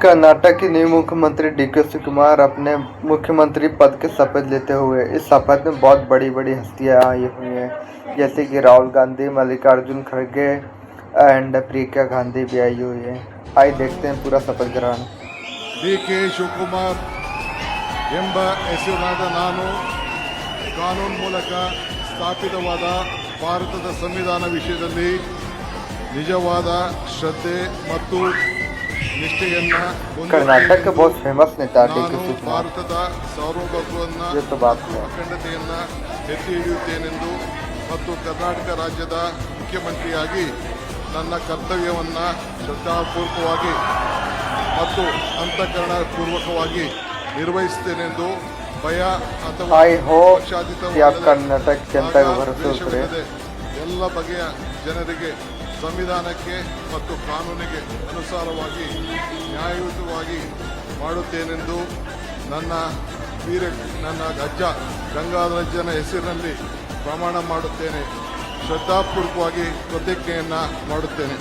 कर्नाटक के नए मुख्यमंत्री डीके शिवकुमार अपने मुख्यमंत्री पद की शपथ लेते हुए इस शपथ में बहुत बड़ी बड़ी हस्तियां आई हुई हैं, जैसे कि राहुल गांधी, मल्लिकार्जुन खड़गे एंड प्रियंका गांधी भी आई हुई है। आइए देखते हैं पूरा शपथ ग्रहण। ಡಿಕೆ ಶಿವಕುಮಾರ್ ಎಂಬ ಹೆಸರಿನಾದ ನಾನು ಕಾನೂನು ಮೂಲಕ ಸ್ಥಾಪಿತವಾದ ಭಾರತದ ಸಂವಿಧಾನ ವಿಷಯದಲ್ಲಿ ನಿಜವಾದ ಶ್ರದ್ಧೆ ಮತ್ತು ನಿಷ್ಠೆಯನ್ನ कर्नाटक के बहुत फेमस नेता डीके ನಾನು शिवकुमार। ಭಾರತದ ಸಾರ್ವಭೌಮತ್ವವನ್ನು ये तो बात ಮತ್ತು है। ಅಖಂಡತೆಯನ್ನು ಎತ್ತಿ ಹಿಡಿಯುತ್ತೇನೆಂದು ಮತ್ತು ಕರ್ನಾಟಕ ರಾಜ್ಯದ ಮುಖ್ಯಮಂತ್ರಿಯಾಗಿ ನನ್ನ ಕರ್ತವ್ಯವನ್ನು ಶ್ರದ್ಧಾಪೂರ್ವಕವಾಗಿ ಮತ್ತು ಅಂತಃಕರಣಪೂರ್ವಕವಾಗಿ ನಿರ್ವಹಿಸುತ್ತೇನೆಂದು ಭಯ ಅಥವಾ आई होप कि आप ಪಕ್ಷಾತೀತವಾದ कर्नाटक जनता के भरोसे उतरे। ದ್ವೇಷವಿಲ್ಲದೆ ಎಲ್ಲ ಬಗೆಯ ಜನರಿಗೆ ಸಂವಿಧಾನಕ್ಕೆ ಮತ್ತು ಕಾನೂನಿಗೆ ಅನುಸಾರವಾಗಿ ನ್ಯಾಯಯುತವಾಗಿ ಮಾಡುತ್ತೇನೆಂದು ನನ್ನ ಅಜ್ಜ ಗಂಗಾಧರಜ್ಜನ ಹೆಸರಿನಲ್ಲಿ ಪ್ರಮಾಣ ಮಾಡುತ್ತೇನೆ. ಶ್ರದ್ಧಾಪೂರ್ವಕವಾಗಿ ಪ್ರತಿಜ್ಞೆಯನ್ನು ಮಾಡುತ್ತೇನೆ.